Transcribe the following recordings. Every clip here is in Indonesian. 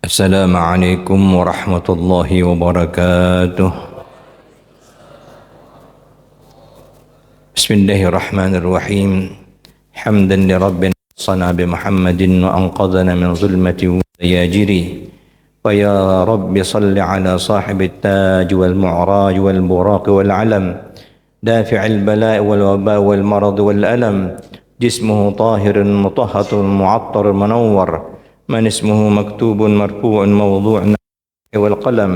Assalamualaikum warahmatullahi wabarakatuh. Bismillahirrahmanirrahim. Hamdan li rabbina sana bi Muhammadin wa anqadhana min zulmati wa yajiri. Fa ya rabbi salli ala sahibit taj wal mu'raj wal buraq wal alam. Dafi'il bala'i wal waba wal marad wal alam. Jismuhu tahirun mutahhatun mu'attar munawwar. من اسمه مكتوب مرفوع موضوع والقلم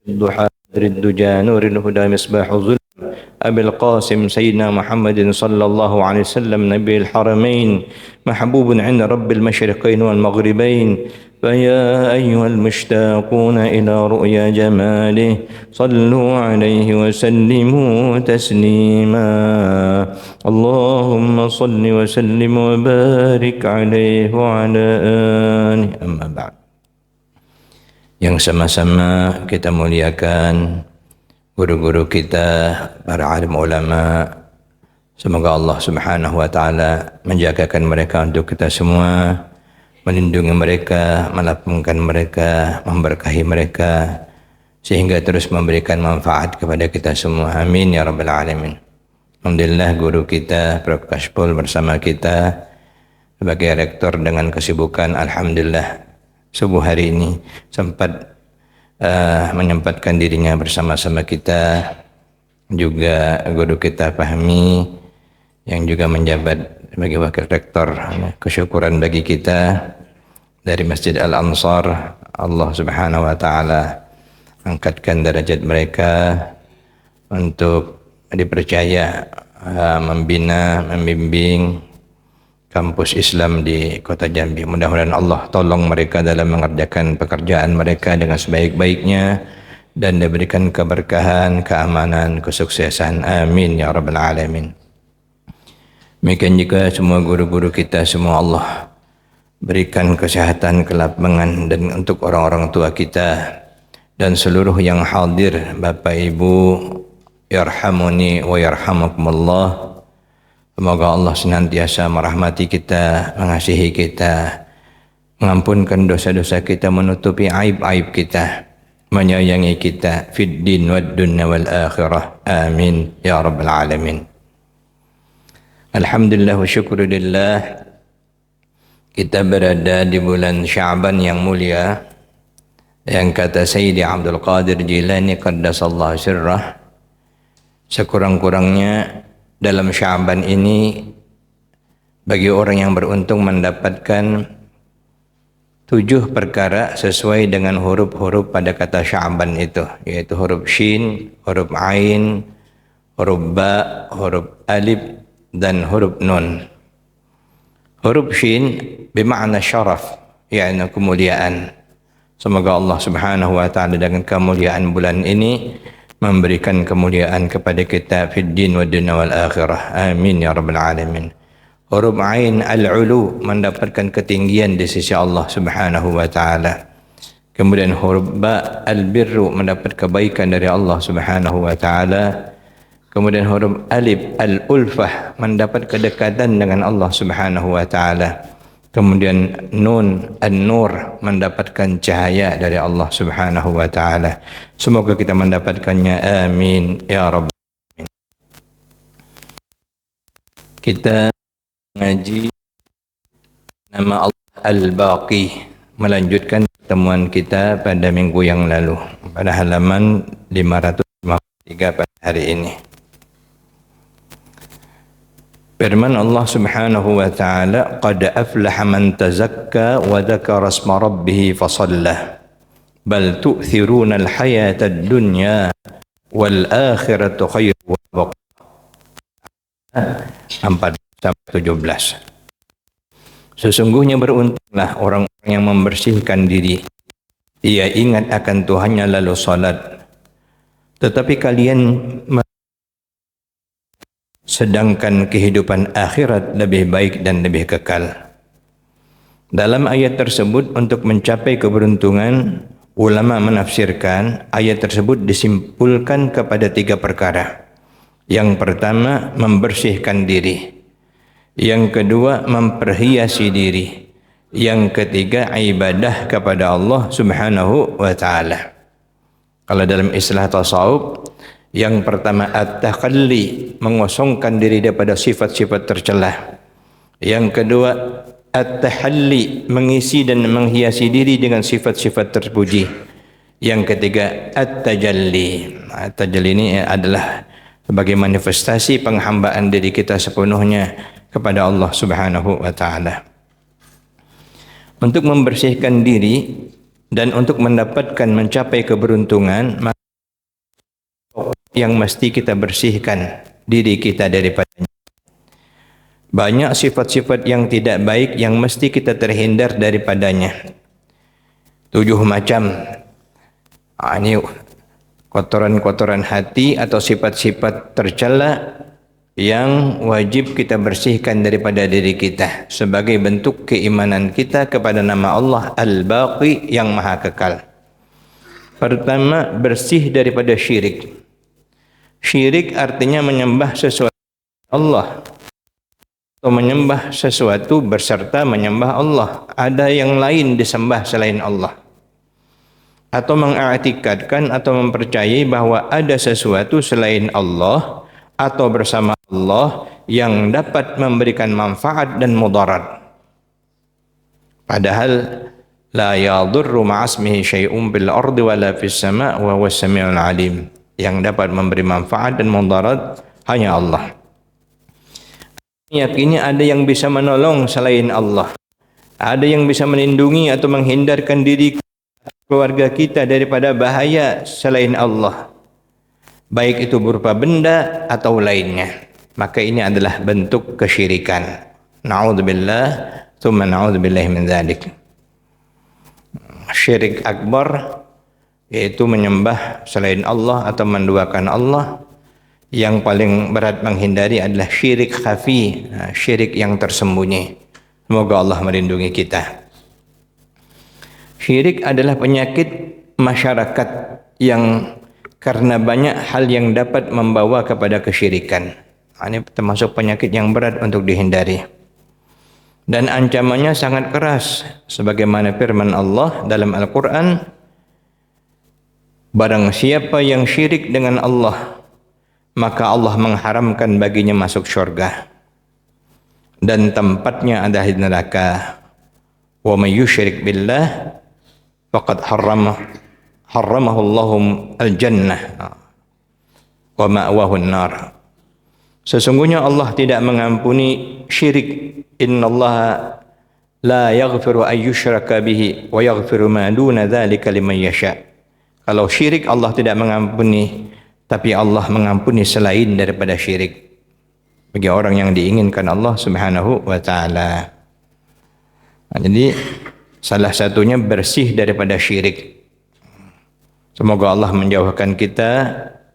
الضحى الدجى نور الهدى مصباح الظلم أبي القاسم سيدنا محمد صلى الله عليه وسلم نبي الحرمين محبوب عند رب المشرقين والمغربين فيا أيها المشتاقون إلى رؤيا جماله صلوا عليه وسلموا تسليما اللهم صل وسلم وبارك عليه وعلى آله أما بعد. Yang sama-sama kita muliakan guru-guru kita, para alim ulama. Semoga Allah Subhanahu wa taala menjagakan mereka untuk kita semua, melindungi mereka, melapangkan mereka, memberkahi mereka sehingga terus memberikan manfaat kepada kita semua. Amin ya rabbal alamin. Alhamdulillah guru kita Prof. Kashpul bersama kita sebagai rektor dengan kesibukan. Alhamdulillah subuh hari ini sempat menyempatkan dirinya bersama-sama kita, juga guru kita Fahmi yang juga menjabat sebagai wakil rektor. Kesyukuran bagi kita dari Masjid Al-Ansar, Allah Subhanahu wa taala angkatkan derajat mereka untuk dipercaya membina, membimbing kampus Islam di Kota Jambi. Mudah-mudahan Allah tolong mereka dalam mengerjakan pekerjaan mereka dengan sebaik-baiknya dan diberikan keberkahan, keamanan, kesuksesan. Amin ya rabbal alamin. Demikian juga semua guru-guru kita semua Allah berikan kesehatan, kelapangan, dan untuk orang-orang tua kita dan seluruh yang hadir, Bapak Ibu, yarhamuni wa yarhamakumullah. Semoga Allah senantiasa merahmati kita, mengasihi kita, mengampunkan dosa-dosa kita, menutupi aib-aib kita, menyayangi kita fid din wad dunya wal akhirah. Amin ya rabbal alamin. Alhamdulillah wa syukurillah, kita berada di bulan Sya'ban yang mulia, yang kata Sayyidi Abdul Qadir Jilani qaddasallahu sirrah, sekurang-kurangnya dalam Sya'ban ini bagi orang yang beruntung mendapatkan 7 perkara sesuai dengan huruf-huruf pada kata Sya'ban itu, yaitu huruf Shin, huruf Ain, huruf Ba, huruf Alif, dan huruf Nun. Huruf Shin bermakna syaraf, yaitu kemuliaan. Semoga Allah Subhanahu wa taala dengan kemuliaan bulan ini memberikan kemuliaan kepada kita fid din wa dunya wal akhirah. Amin ya rabbal alamin. Huruf Ain al-ulu, mendapatkan ketinggian di sisi Allah Subhanahu wa taala. Kemudian huruf Ba al-birru, mendapat kebaikan dari Allah Subhanahu wa taala. Kemudian huruf Alif al-ulfah, mendapat kedekatan dengan Allah Subhanahu wa taala. Kemudian Nun an-nur, mendapatkan cahaya dari Allah Subhanahu wa taala. Semoga kita mendapatkannya. Amin ya rabbal alamin. Kita mengaji nama Allah Al-Baqi, melanjutkan pertemuan kita pada minggu yang lalu pada halaman 553 pada hari ini. Firman Allah Subhanahu wa taala, qad aflaha man tazakka wa dzakara isma rabbih fasalla bal tu'thiruna al-hayata ad-dunya wal akhiratu khairun wa abqa. 4-17. Sesungguhnya beruntunglah orang-orang yang membersihkan diri, ia ingat akan Tuhannya lalu salat. Tetapi kalian sedangkan kehidupan akhirat lebih baik dan lebih kekal. Dalam ayat tersebut, untuk mencapai keberuntungan, ulama menafsirkan ayat tersebut disimpulkan kepada 3 perkara. Yang pertama, membersihkan diri. Yang kedua, memperhiasi diri. Yang ketiga, ibadah kepada Allah Subhanahu wa taala. Kalau dalam istilah tasawuf, yang pertama at-takhalli, mengosongkan diri daripada sifat-sifat tercela. Yang kedua at-tahalli, mengisi dan menghiasi diri dengan sifat-sifat terpuji. Yang ketiga at-tajalli. At-tajalli ini adalah sebagai manifestasi penghambaan diri kita sepenuhnya kepada Allah Subhanahu wa taala. Untuk membersihkan diri dan untuk mendapatkan mencapai keberuntungan, maka yang mesti kita bersihkan diri kita daripadanya. Banyak sifat-sifat yang tidak baik yang mesti kita terhindar daripadanya. 7 macam. Ini kotoran-kotoran hati atau sifat-sifat tercela yang wajib kita bersihkan daripada diri kita sebagai bentuk keimanan kita kepada nama Allah Al-Baqi yang Maha Kekal. Pertama, bersih daripada syirik. Syirik artinya menyembah sesuatu Allah atau menyembah sesuatu berserta menyembah Allah. Ada yang lain disembah selain Allah. Atau mengiktikadkan atau mempercayai bahwa ada sesuatu selain Allah atau bersama Allah yang dapat memberikan manfaat dan mudarat. Padahal la yadurru ma'asmihi syai'un bil ardi wala fis sama' wa huwas samiul alim. Yang dapat memberi manfaat dan mudarat hanya Allah. Yakini ada yang bisa menolong selain Allah. Ada yang bisa melindungi atau menghindarkan diri keluarga kita daripada bahaya selain Allah. Baik itu berupa benda atau lainnya, maka ini adalah bentuk kesyirikan. Na'udzubillah, tsumma na'udzubillah min dzalik. Syirik akbar yaitu menyembah selain Allah atau menduakan Allah. Yang paling berat menghindari adalah syirik khafi, syirik yang tersembunyi. Semoga Allah melindungi kita. Syirik adalah penyakit masyarakat yang karena banyak hal yang dapat membawa kepada kesyirikan. Ini termasuk penyakit yang berat untuk dihindari. Dan ancamannya sangat keras. Sebagaimana firman Allah dalam Al-Quran, barang siapa yang syirik dengan Allah, maka Allah mengharamkan baginya masuk syurga. Dan tempatnya adalah di neraka. Wa may yusyrik billah faqad harramahullahu al-jannah wa ma'wahu an-nar. Sesungguhnya Allah tidak mengampuni syirik. Innallaha la yaghfiru an yushraka bihi wa yaghfiru ma duna dzalika liman yasha. Kalau syirik Allah tidak mengampuni, tapi Allah mengampuni selain daripada syirik bagi orang yang diinginkan Allah Subhanahu wa taala. Jadi salah satunya bersih daripada syirik. Semoga Allah menjauhkan kita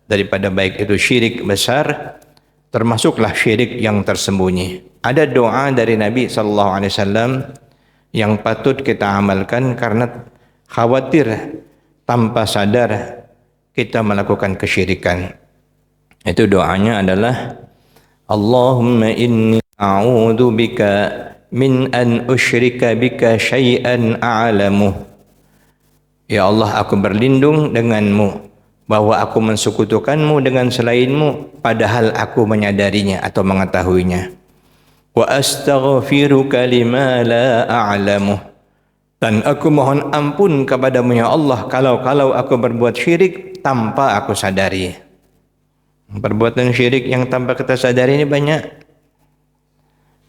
daripada baik itu syirik besar, termasuklah syirik yang tersembunyi. Ada doa dari Nabi SAW yang patut kita amalkan karena khawatir tanpa sadar kita melakukan kesyirikan. Itu doanya adalah Allahumma inni a'udzu bika min an usyrika bika syai'an a'lamu. Ya Allah, aku berlindung denganmu bahwa aku mensekutukanmu dengan selainmu padahal aku menyadarinya atau mengetahuinya. Wa astaghfiruka lima la a'lamu. Dan aku mohon ampun kepadamu ya Allah kalau aku berbuat syirik tanpa aku sadari. Perbuatan syirik yang tanpa kita sadari ini banyak.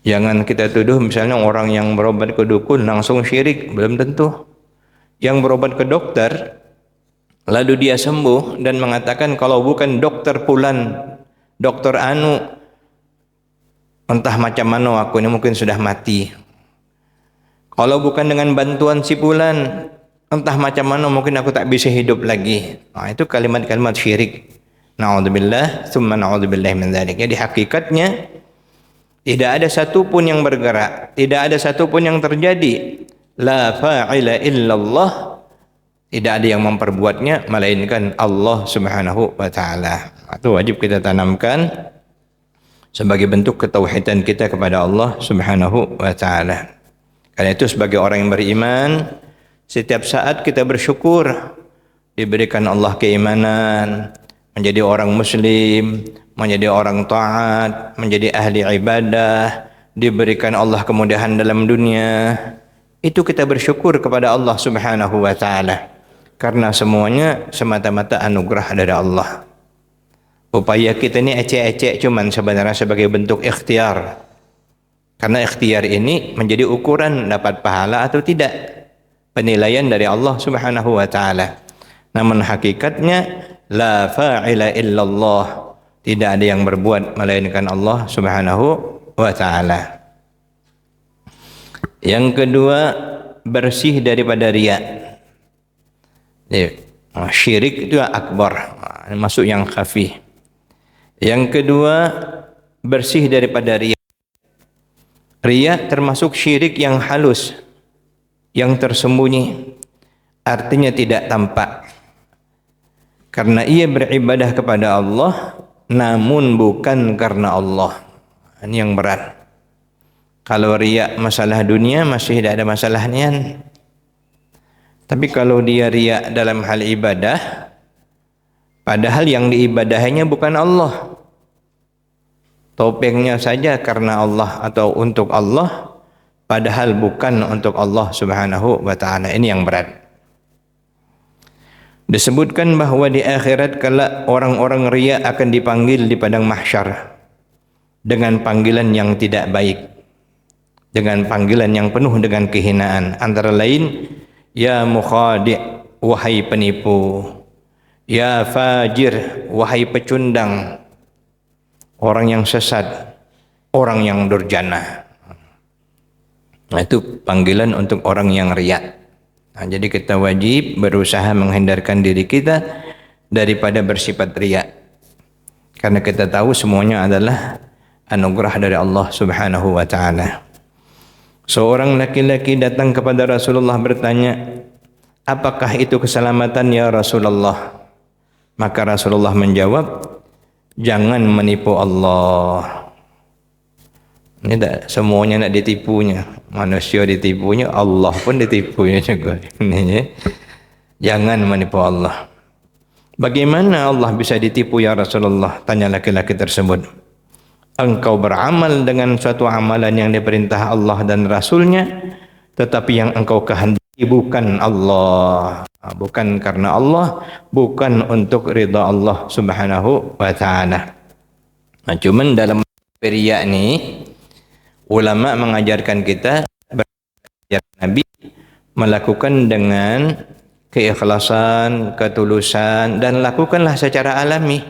Jangan kita tuduh misalnya orang yang berobat ke dukun langsung syirik, belum tentu. Yang berobat ke dokter lalu dia sembuh dan mengatakan kalau bukan dokter Fulan, dokter Anu, entah macam mana aku ini mungkin sudah mati. Kalau bukan dengan bantuan si Fulan, entah macam mana mungkin aku tak bisa hidup lagi. Itu kalimat-kalimat syirik. Na'udzubillah, tsumma na'udzubillah min dzalik. Jadi hakikatnya tidak ada satu pun yang bergerak, tidak ada satu pun yang terjadi. La fa'ila illallah. Tidak ada yang memperbuatnya melainkan Allah Subhanahu wa taala. Itu wajib kita tanamkan sebagai bentuk ketauhidan kita kepada Allah Subhanahu wa taala. Karena itu sebagai orang yang beriman, setiap saat kita bersyukur diberikan Allah keimanan, menjadi orang muslim, menjadi orang taat, menjadi ahli ibadah, diberikan Allah kemudahan dalam dunia. Itu kita bersyukur kepada Allah Subhanahu wa taala. Karena semuanya semata-mata anugerah dari Allah. Upaya kita ini ecek-ecek cuman sebenarnya sebagai bentuk ikhtiar. Karena ikhtiar ini menjadi ukuran dapat pahala atau tidak. Penilaian dari Allah Subhanahu wa taala. Namun hakikatnya la fa'ila illallah. Tidak ada yang berbuat melainkan Allah Subhanahu wa taala. Yang kedua, bersih daripada riya. Syirik itu akbar, masuk yang khafi. Yang kedua, bersih daripada riya. Riya termasuk syirik yang halus, yang tersembunyi, artinya tidak tampak. Karena ia beribadah kepada Allah, namun bukan karena Allah. Ini yang berat. Kalau riya masalah dunia masih tidak ada masalahnya. Tapi kalau dia riya dalam hal ibadah, padahal yang diibadahinya bukan Allah. Topengnya saja karena Allah atau untuk Allah, padahal bukan untuk Allah Subhanahu wa taala. Ini yang berat. Disebutkan bahwa di akhirat kala orang-orang riya akan dipanggil di padang mahsyar dengan panggilan yang tidak baik, dengan panggilan yang penuh dengan kehinaan, antara lain ya mukhadi', wahai penipu, ya fajir, wahai pecundang, orang yang sesat, orang yang durjana. Nah, itu panggilan untuk orang yang riya. Nah, jadi kita wajib berusaha menghindarkan diri kita daripada bersifat riya. Karena kita tahu semuanya adalah anugerah dari Allah Subhanahu wa taala. Seorang laki-laki datang kepada Rasulullah bertanya, "Apakah itu keselamatan ya Rasulullah?" Maka Rasulullah menjawab, "Jangan menipu Allah." Ini tak semuanya nak ditipunya. Manusia ditipunya, Allah pun ditipunya juga. Ini jangan menipu Allah. Bagaimana Allah bisa ditipu ya Rasulullah? Tanya laki-laki tersebut. Engkau beramal dengan suatu amalan yang diperintah Allah dan Rasulnya, tetapi yang engkau kehendaki bukan Allah, bukan karena Allah, bukan untuk ridha Allah Subhanahu wa taala. Nah, cuman dalam riya ini ulama mengajarkan kita Nabi melakukan dengan keikhlasan, ketulusan, dan lakukanlah secara alami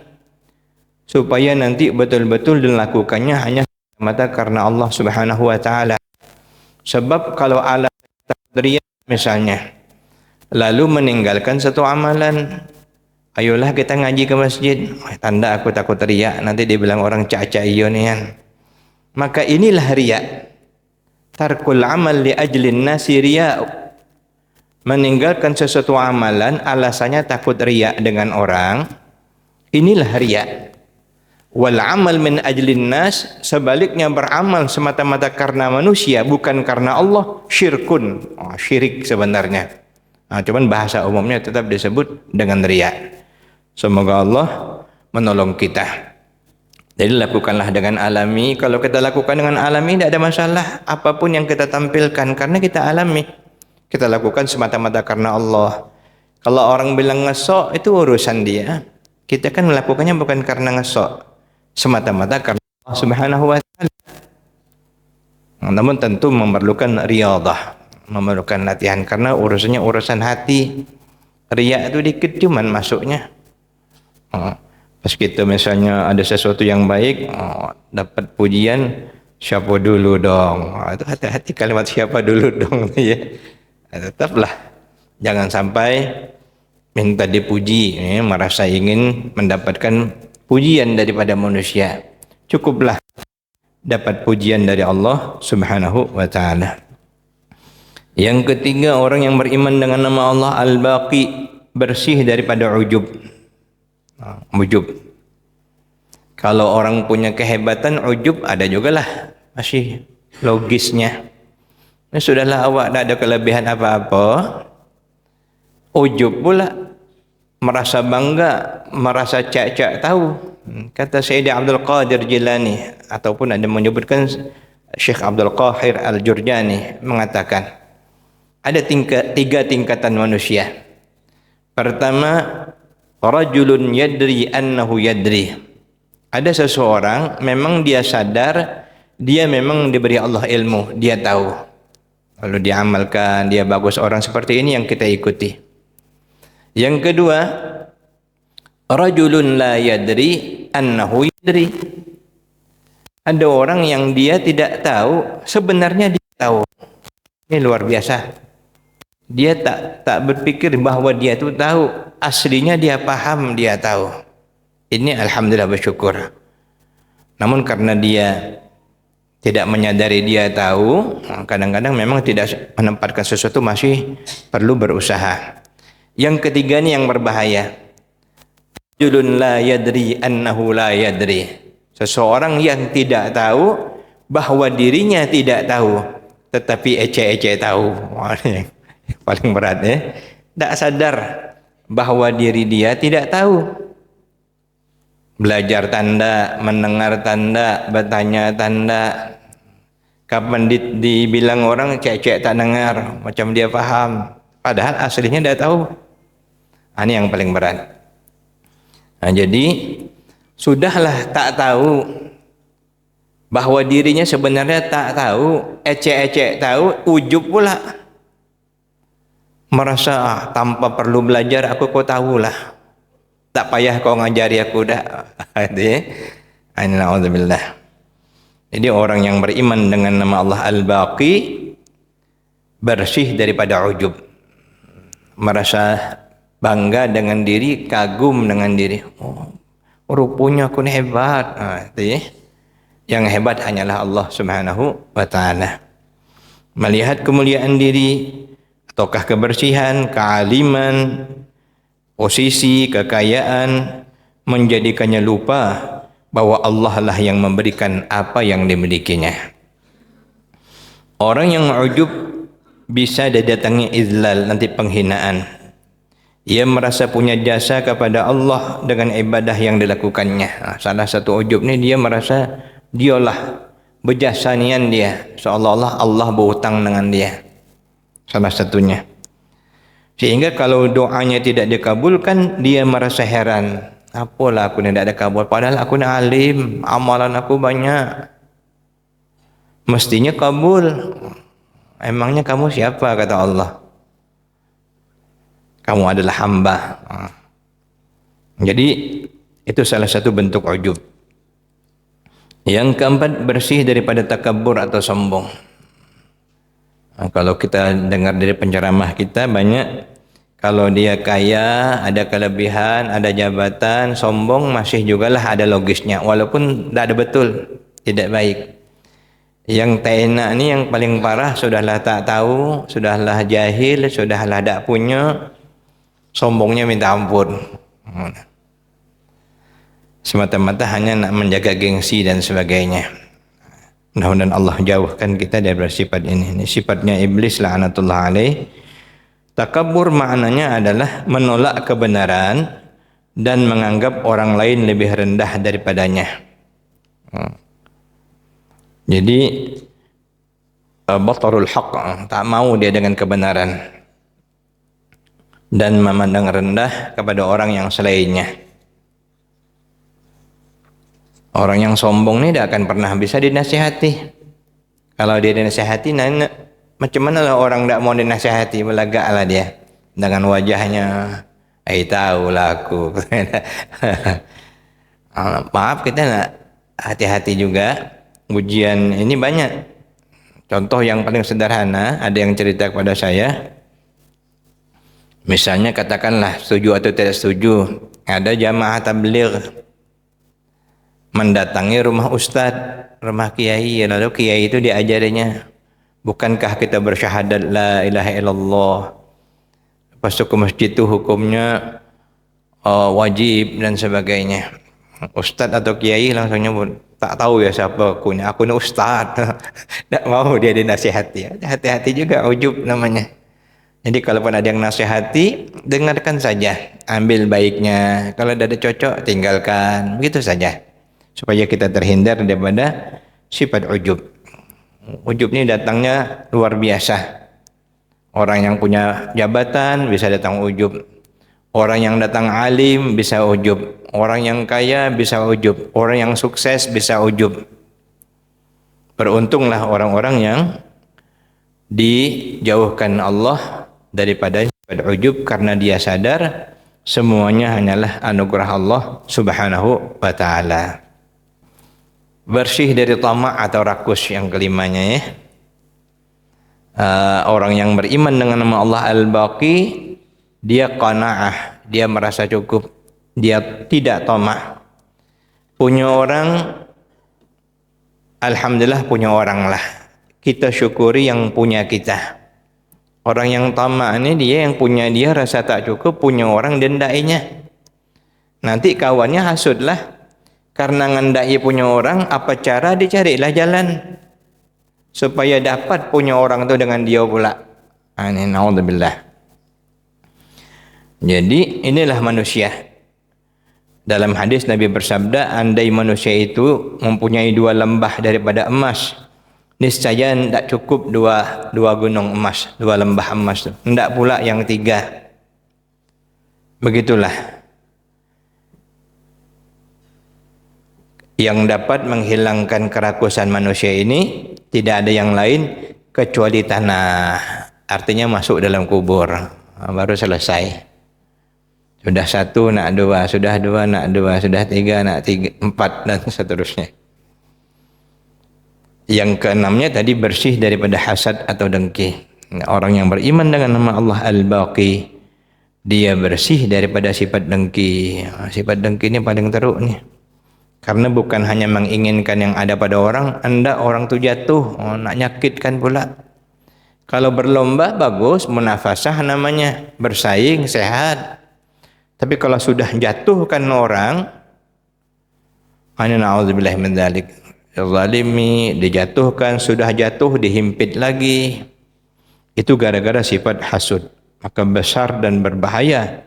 supaya nanti betul-betul dilakukannya hanya semata karena Allah Subhanahu wa taala. Sebab kalau ala riya misalnya lalu meninggalkan satu amalan, ayolah kita ngaji ke masjid, tanda aku takut riya, nanti dibilang orang caca iyo nih kan. Maka inilah riya. Tarkul amal li ajlin nasi riya. Meninggalkan sesuatu amalan alasannya takut riya dengan orang, inilah riya. Wal amal min ajlin nas, sebaliknya beramal semata-mata karena manusia bukan karena Allah, syirkun. Syirik sebenarnya. Nah, cuman bahasa umumnya tetap disebut dengan riya. Semoga Allah menolong kita. Jadi lakukanlah dengan alami. Kalau kita lakukan dengan alami tidak ada masalah. Apapun yang kita tampilkan karena kita alami. Kita lakukan semata-mata karena Allah. Kalau orang bilang ngesok itu urusan dia. Kita kan melakukannya bukan karena ngesok, semata-mata karena Allah Subhanahu wa taala. Namun tentu memerlukan riyadhah, memerlukan latihan karena urusannya urusan hati. Riya itu dikit cuman masuknya. Pas kita misalnya ada sesuatu yang baik, dapat pujian, siapa dulu dong. Itu hati-hati kalimat siapa dulu dong ya. Tetaplah jangan sampai minta dipuji, merasa ingin mendapatkan pujian daripada manusia. Cukuplah dapat pujian dari Allah Subhanahu wa taala. Yang ketiga, orang yang beriman dengan nama Allah Al-Baqi, bersih daripada ujub. Ujub. Kalau orang punya kehebatan ujub ada juga lah, masih logisnya. Sudahlah awak tak ada kelebihan apa-apa, ujub pula, merasa bangga, merasa cak-cak tahu. Kata Sayyidi Abdul Qadir Jilani, ataupun ada menyebutkan Syekh Abdul Qahir Al-Jurjani mengatakan, ada tiga tingkatan manusia. Pertama, rajulun yadri annahu yadri. Ada seseorang memang dia sadar, dia memang diberi Allah ilmu, dia tahu. Lalu diamalkan, dia bagus. Orang seperti ini yang kita ikuti. Yang kedua, rajulun la yadri annahu yadri. Ada orang yang dia tidak tahu, sebenarnya dia tahu. Ini luar biasa. Dia tak berpikir bahwa dia itu tahu, aslinya dia paham, dia tahu. Ini alhamdulillah bersyukur. Namun karena dia tidak menyadari dia tahu, kadang-kadang memang tidak menempatkan sesuatu, masih perlu berusaha. Yang ketiga ini yang berbahaya. Rajulun la yadri annahu la yadri. Seseorang yang tidak tahu bahwa dirinya tidak tahu, tetapi ece-ece tahu. Wah, ini yang paling berat ya. Tak sadar bahwa diri dia tidak tahu. Belajar tanda, mendengar tanda, bertanya tanda. Kapan dibilang orang cek-cek tak dengar, macam dia faham, padahal aslinya dah tahu. Ini yang paling berat. Jadi sudahlah tak tahu bahwa dirinya sebenarnya tak tahu, ecek-ecek tahu, ujub pula, merasa tanpa perlu belajar aku kau tahulah, tak payah kau ngajari aku dah. Alhamdulillah. Jadi orang yang beriman dengan nama Allah Al-Baqi bersih daripada ujub, merasa bangga dengan diri, kagum dengan diri. Oh, rupanya aku ni hebat. Yang hebat hanyalah Allah Subhanahu wa taala. Melihat kemuliaan diri ataukah kebersihan, kealiman, posisi, kekayaan menjadikannya lupa bahwa Allah lah yang memberikan apa yang dimilikinya. Orang yang ujub bisa didatangi izlal, nanti penghinaan. Ia merasa punya jasa kepada Allah dengan ibadah yang dilakukannya. Salah satu ujub ni, dia merasa dialah berjasa nian dia, seolah-olah Allah berhutang dengan dia. Salah satunya. Sehingga kalau doanya tidak dikabulkan, dia merasa heran. Apalah aku ni tak ada kabul, padahal aku ni alim, amalan aku banyak, mestinya kabul. Emangnya kamu siapa, kata Allah? Kamu adalah hamba. Jadi itu salah satu bentuk ujub. Yang keempat, bersih daripada takabur atau sombong. Kalau kita dengar dari penceramah kita banyak, kalau dia kaya, ada kelebihan, ada jabatan, sombong masih jugalah ada logisnya, walaupun tidak ada betul, tidak baik. Yang tak enak ni, yang paling parah, sudahlah tak tahu, sudahlah jahil, sudahlah tak punya, sombongnya minta ampun. Semata-mata hanya nak menjaga gengsi dan sebagainya. Mudah-mudahan Allah jauhkan kita dari sifat ini. Ini sifatnya iblis la'natullah alaih. Takabur maknanya adalah menolak kebenaran dan menganggap orang lain lebih rendah daripadanya. Jadi batarul haq, tak mau dia dengan kebenaran dan memandang rendah kepada orang yang selainnya. Orang yang sombong ni tidak akan pernah bisa dinasihati. Kalau dia dinasihati, macam mana lah orang tak mau dinasihati, belagaklah dia dengan wajahnya. Tahulah aku. Maaf, kita nak hati-hati juga. Ujian ini banyak. Contoh yang paling sederhana, ada yang cerita kepada saya. Misalnya katakanlah setuju atau tidak setuju, ada jamaah tabligh mendatangi rumah ustaz, rumah kiai, lalu kiai itu diajarinya, bukankah kita bersyahadat la ilaha illallah, lepas itu ke masjid itu hukumnya wajib dan sebagainya. Ustadz atau kiai langsung nyebut, tak tahu ya siapa aku ini ustadz. Tidak mau dia dinasihati. Hati-hati juga ujub namanya. Jadi kalaupun ada yang nasihati, dengarkan saja, ambil baiknya. Kalau tidak ada cocok, tinggalkan. Begitu saja, supaya kita terhindar daripada sifat ujub. Ujub ini datangnya luar biasa. Orang yang punya jabatan bisa datang ujub. Orang yang datang alim bisa ujub. Orang yang kaya bisa ujub. Orang yang sukses bisa ujub. Beruntunglah orang-orang yang dijauhkan Allah daripada sifat ujub, karena dia sadar semuanya hanyalah anugerah Allah Subhanahu wa ta'ala. Bersih dari tamak atau rakus yang kelimanya ya. Orang yang beriman dengan nama Allah Al-Baqi, dia qanaah, dia merasa cukup, dia tidak tamak. Punya orang, alhamdulillah punya orang lah, kita syukuri yang punya kita. Orang yang tamak ini dia yang punya, dia rasa tak cukup, punya orang dendainya. Nanti kawannya hasudlah, karena ngandai punya orang, apa cara dicarilah jalan supaya dapat punya orang itu dengan dia pula. Ini naudzubillah. Jadi inilah manusia. Dalam hadis Nabi bersabda, andai manusia itu mempunyai 2 lembah daripada emas, niscaya tidak cukup dua gunung emas, 2 lembah emas, tidak pula yang 3. Begitulah yang dapat menghilangkan kerakusan manusia ini, tidak ada yang lain kecuali tanah. Artinya masuk dalam kubur, baru selesai. Sudah 1 nak 2, sudah 2 nak 2, sudah 3 nak 3, 4 dan seterusnya. Yang keenamnya tadi bersih daripada hasad atau dengki. Orang yang beriman dengan nama Allah Al-Baqi, dia bersih daripada sifat dengki. Sifat dengki ini paling teruk nih. Karena bukan hanya menginginkan yang ada pada orang, anda orang tu jatuh, nak nyakitkan pula. Kalau berlomba bagus, munafasah namanya, bersaing, sehat. Tapi kalau sudah jatuhkan orang, ana na'udzubillahi min dzalik, zalimi, dijatuhkan, sudah jatuh dihimpit lagi, itu gara-gara sifat hasud. Maka besar dan berbahaya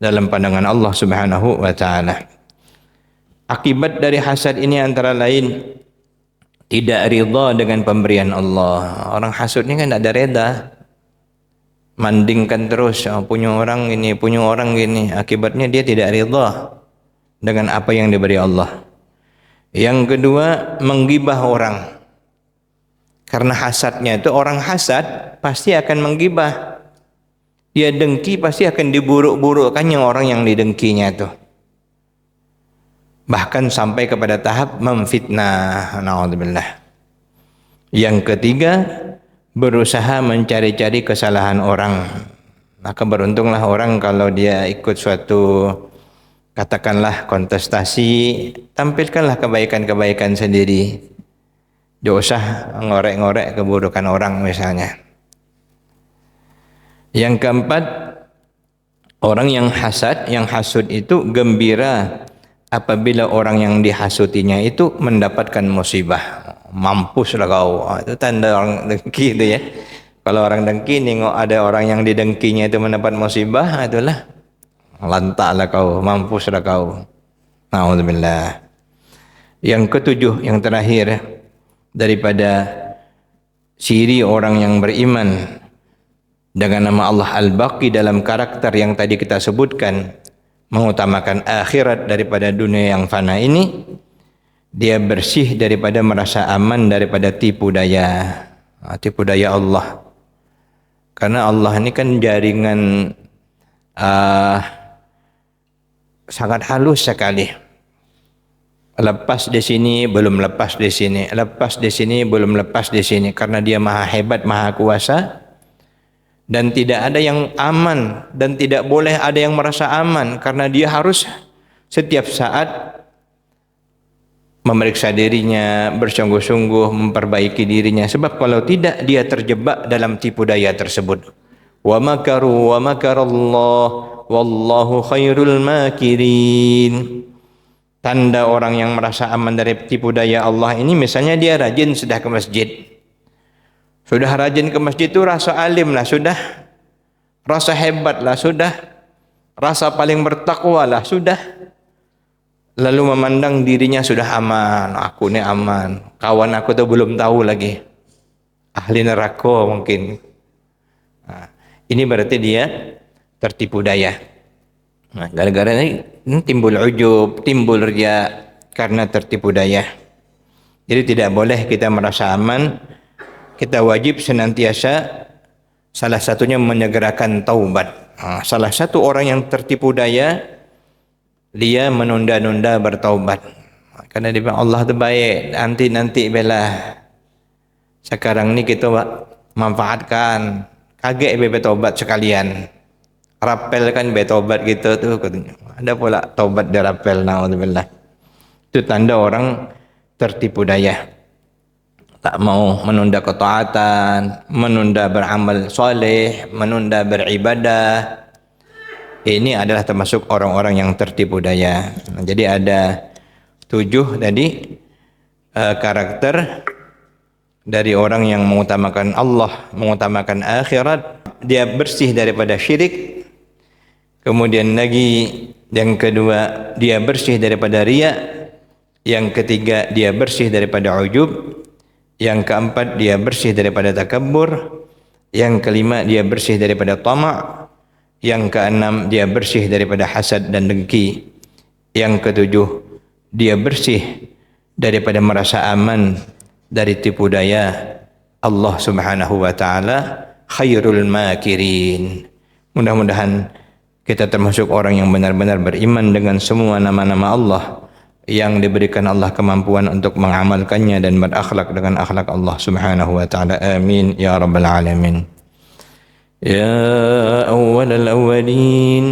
dalam pandangan Allah Subhanahu wa ta'ala. Akibat dari hasad ini antara lain tidak ridha dengan pemberian Allah. Orang hasud ini kan tidak ada reda, mandingkan terus, punya orang ini, punya orang gini. Akibatnya dia tidak ridha dengan apa yang diberi Allah. Yang kedua, menggibah orang. Karena hasadnya itu, orang hasad pasti akan menggibah. Dia dengki pasti akan diburuk-burukkannya orang yang didengkinya itu. Bahkan sampai kepada tahap memfitnah. Na'udzubillah. Yang ketiga, berusaha mencari-cari kesalahan orang. Maka beruntunglah orang kalau dia ikut suatu, katakanlah kontestasi, tampilkanlah kebaikan-kebaikan sendiri. Tidak usah ngorek-ngorek keburukan orang misalnya. Yang keempat, orang yang hasad, yang hasud itu gembira apabila orang yang dihasutinya itu mendapatkan musibah. Mampuslah kau. Itu tanda orang dengki itu ya. Kalau orang dengki nengok ada orang yang didengkinya itu mendapat musibah, itulah lantaklah kau, mampuslah kau. Na'udzubillah. Yang ketujuh, yang terakhir daripada ciri orang yang beriman dengan nama Allah Al-Baqi dalam karakter yang tadi kita sebutkan, mengutamakan akhirat daripada dunia yang fana ini, dia bersih daripada merasa aman daripada tipu daya Allah. Karena Allah ini kan jaringan sangat halus sekali. Lepas di sini, belum lepas di sini, lepas di sini, belum lepas di sini. Karena dia maha hebat, maha kuasa. Dan tidak ada yang aman, dan tidak boleh ada yang merasa aman, karena dia harus setiap saat memeriksa dirinya, bersungguh-sungguh memperbaiki dirinya. Sebab kalau tidak, dia terjebak dalam tipu daya tersebut. Wa makaru wa makarallah wallahu khairul makirin. Tanda orang yang merasa aman dari tipu daya Allah ini, misalnya dia rajin sudah ke masjid. Sudah rajin ke masjid itu rasa alim lah sudah, rasa hebat lah sudah, rasa paling bertakwa lah sudah. Lalu memandang dirinya sudah aman, aku ni aman, kawan aku tu belum tahu lagi, ahli neraka mungkin. Nah, ini berarti dia tertipu daya. Nah, gara-gara ini timbul ujub, timbul riya karena tertipu daya. Jadi tidak boleh kita merasa aman. Kita wajib senantiasa, salah satunya menyegerakan taubat. Nah, salah satu orang yang tertipu daya, dia menunda-nunda bertaubat. Karena dia bilang Allah itu baik, nanti bila sekarang ni kita manfaatkan, kaget bertaubat sekalian. Rapel kan bertaubat kita tu, ada pula taubat di rapel, naudzubillah. Itu tanda orang tertipu daya. Tak mau menunda ketaatan, menunda beramal soleh, menunda beribadah. Ini adalah termasuk orang-orang yang tertipu daya. Jadi ada 7 tadi karakter dari orang yang mengutamakan Allah, mengutamakan akhirat. Dia bersih daripada syirik. Kemudian lagi yang kedua, dia bersih daripada riya. Yang ketiga, dia bersih daripada ujub. Yang keempat, dia bersih daripada takabur. Yang kelima, dia bersih daripada tamak. Yang keenam, dia bersih daripada hasad dan dengki. Yang ketujuh, dia bersih daripada merasa aman dari tipu daya Allah Subhanahu wa taala, khairul makirin. Mudah-mudahan kita termasuk orang yang benar-benar beriman dengan semua nama-nama Allah, yang diberikan Allah kemampuan untuk mengamalkannya dan berakhlak dengan akhlak Allah Subhanahu wa taala. Amin ya rabbal alamin. Ya awwalal awwalin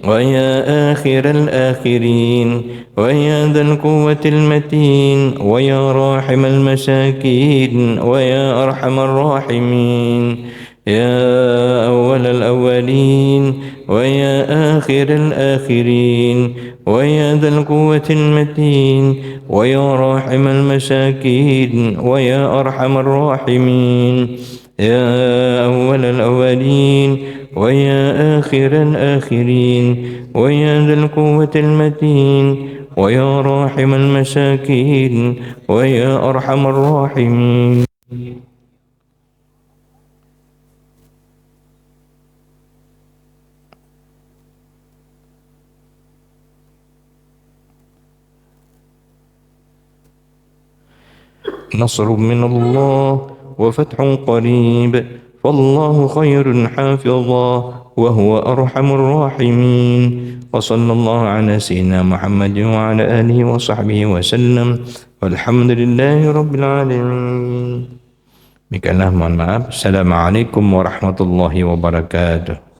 wa ya akhiral akhirin wa ya dzal quwwatil matin wa ya rahimal masakin wa ya arhamar rahimin. يا أول الأولين ويا آخر الآخرين ويا ذا القوة المتين ويا راحم المساكين ويا أرحم الراحمين. يا أول الأولين ويا آخر الآخرين ويا ذا القوة المتين ويا راحم المساكين ويا أرحم الراحمين. نصر من الله وفتح قريب فالله خير حافظا وهو أرحم الراحمين. وصلى الله على سيدنا محمد وعلى آله وصحبه وسلم والحمد لله رب العالمين. Demikianlah, mohon maaf. Assalamualaikum warahmatullahi wabarakatuh.